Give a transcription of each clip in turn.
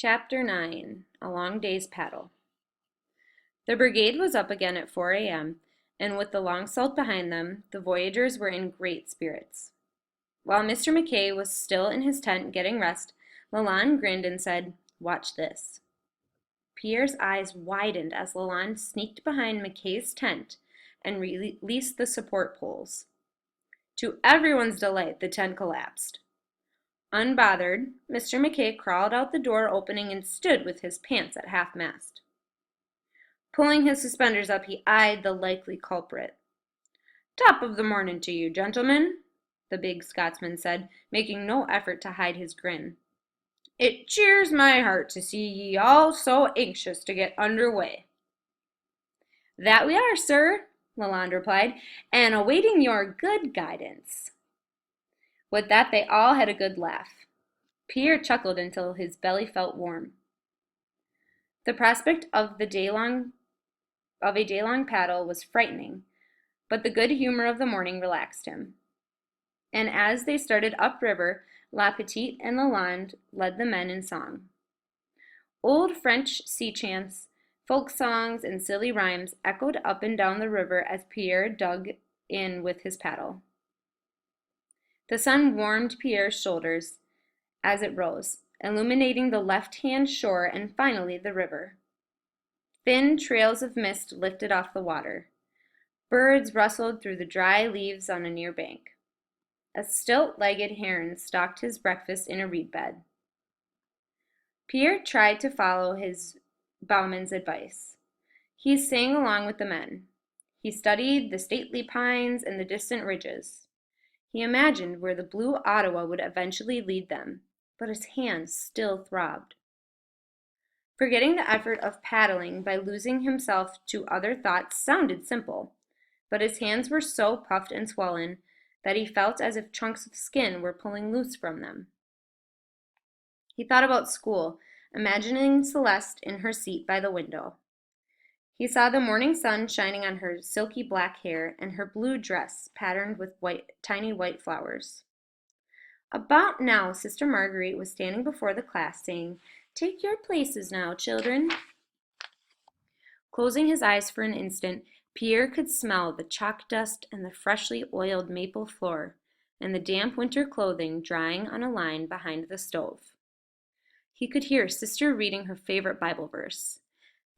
Chapter 9 A Long Day's Paddle. The brigade was up again at 4 a.m., and with the long salt behind them, the voyagers were in great spirits. While Mr. McKay was still in his tent getting rest, Lalande grinned and said, "Watch this." Pierre's eyes widened as Lalande sneaked behind McKay's tent and released the support poles. To everyone's delight, the tent collapsed. Unbothered, Mr. McKay crawled out the door opening and stood with his pants at half-mast. Pulling his suspenders up, he eyed the likely culprit. "Top of the morning to you, gentlemen," the big Scotsman said, making no effort to hide his grin. "It cheers my heart to see ye all so anxious to get under way." "That we are, sir," Lalande replied, "and awaiting your good guidance." With that, they all had a good laugh. Pierre chuckled until his belly felt warm. The prospect of a day-long paddle was frightening, but the good humor of the morning relaxed him. And as they started upriver, La Petite and Lalande led the men in song. Old French sea chants, folk songs, and silly rhymes echoed up and down the river as Pierre dug in with his paddle. The sun warmed Pierre's shoulders as it rose, illuminating the left-hand shore and finally the river. Thin trails of mist lifted off the water. Birds rustled through the dry leaves on a near bank. A stilt-legged heron stalked his breakfast in a reed bed. Pierre tried to follow his bowman's advice. He sang along with the men. He studied the stately pines and the distant ridges. He imagined where the blue Ottawa would eventually lead them, but his hands still throbbed. Forgetting the effort of paddling by losing himself to other thoughts sounded simple, but his hands were so puffed and swollen that he felt as if chunks of skin were pulling loose from them. He thought about school, imagining Celeste in her seat by the window. He saw the morning sun shining on her silky black hair and her blue dress patterned with tiny white flowers. About now, Sister Marguerite was standing before the class saying, "Take your places now, children." Closing his eyes for an instant, Pierre could smell the chalk dust and the freshly oiled maple floor and the damp winter clothing drying on a line behind the stove. He could hear Sister reading her favorite Bible verse.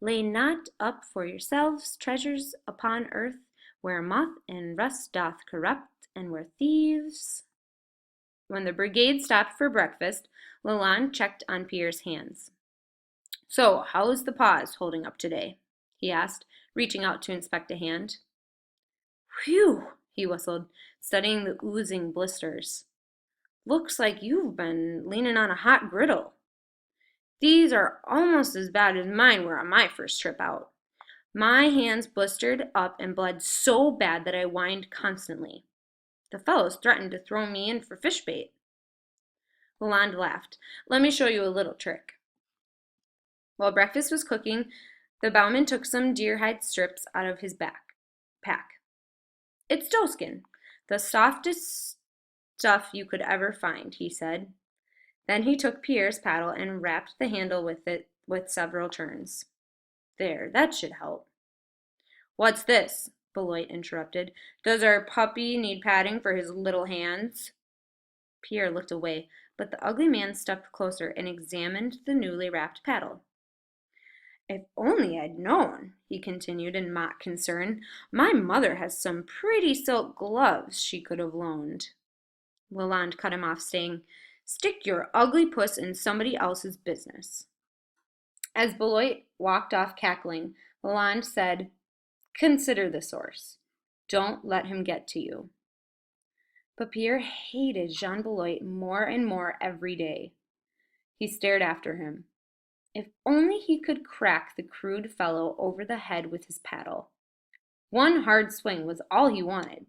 "Lay not up for yourselves treasures upon earth, where moth and rust doth corrupt, and where thieves—" When the brigade stopped for breakfast, Lalande checked on Pierre's hands. "So, how's the paws holding up today?" he asked, reaching out to inspect a hand. "Whew!" he whistled, studying the oozing blisters. "Looks like you've been leaning on a hot griddle. These are almost as bad as mine were on my first trip out. My hands blistered up and bled so bad that I whined constantly. The fellows threatened to throw me in for fish bait." Lalande laughed. "Let me show you a little trick." While breakfast was cooking, the bowman took some deer-hide strips out of his pack. "It's doeskin, the softest stuff you could ever find," he said. Then he took Pierre's paddle and rapped the handle with it with several turns. "There, that should help." "What's this?" Beloit interrupted. "Does our puppy need padding for his little hands?" Pierre looked away, but the ugly man stepped closer and examined the newly wrapped paddle. "If only I'd known," he continued in mock concern. "My mother has some pretty silk gloves she could have loaned." Lalande cut him off, saying, "Stick your ugly puss in somebody else's business." As Beloit walked off cackling, Lalande said, "Consider the source. Don't let him get to you." But Pierre hated Jean Beloit more and more every day. He stared after him. If only he could crack the crude fellow over the head with his paddle. One hard swing was all he wanted.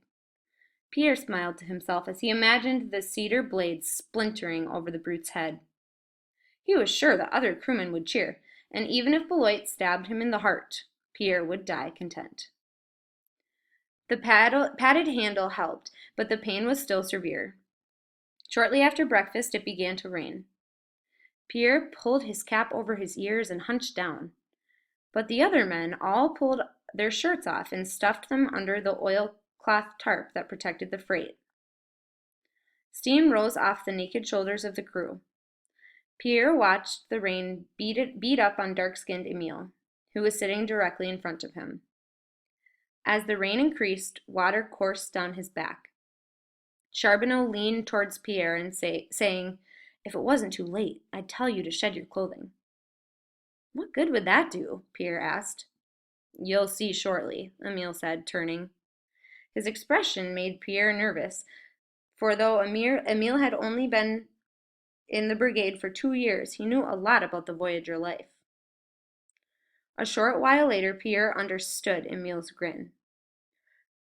Pierre smiled to himself as he imagined the cedar blades splintering over the brute's head. He was sure the other crewmen would cheer, and even if Beloit stabbed him in the heart, Pierre would die content. The padded handle helped, but the pain was still severe. Shortly after breakfast, it began to rain. Pierre pulled his cap over his ears and hunched down. But the other men all pulled their shirts off and stuffed them under the oilcloth tarp that protected the freight. Steam rose off the naked shoulders of the crew. Pierre watched the rain beat up on dark-skinned Emile, who was sitting directly in front of him. As the rain increased, water coursed down his back. Charbonneau leaned towards Pierre and saying, "If it wasn't too late, I'd tell you to shed your clothing." "What good would that do?" Pierre asked. "You'll see shortly," Emile said, turning. His expression made Pierre nervous, for though Emile had only been in the brigade for 2 years, he knew a lot about the voyager life. A short while later, Pierre understood Emile's grin.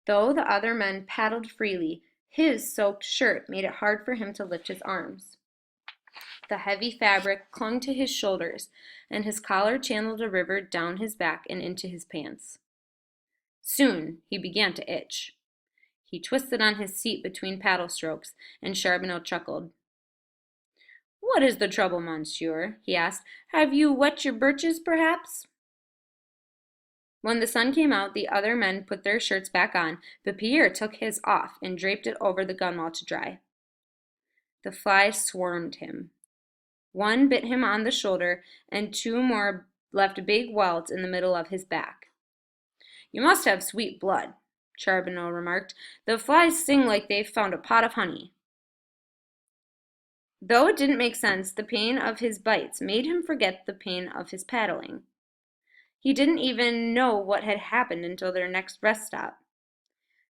Though the other men paddled freely, his soaked shirt made it hard for him to lift his arms. The heavy fabric clung to his shoulders, and his collar channeled a river down his back and into his pants. Soon he began to itch. He twisted on his seat between paddle strokes, and Charbonneau chuckled. "What is the trouble, monsieur?" he asked. "Have you wet your breeches, perhaps?" When the sun came out, the other men put their shirts back on, but Pierre took his off and draped it over the gunwale to dry. The flies swarmed him. One bit him on the shoulder, and 2 more left big welts in the middle of his back. "You must have sweet blood," Charbonneau remarked. "The flies sting like they've found a pot of honey." Though it didn't make sense, the pain of his bites made him forget the pain of his paddling. He didn't even know what had happened until their next rest stop.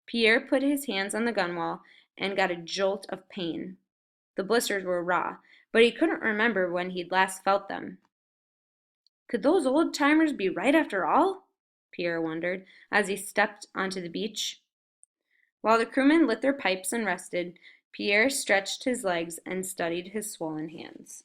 Pierre put his hands on the gunwale and got a jolt of pain. The blisters were raw, but he couldn't remember when he'd last felt them. Could those old-timers be right after all? Pierre wondered as he stepped onto the beach. While the crewmen lit their pipes and rested, Pierre stretched his legs and studied his swollen hands.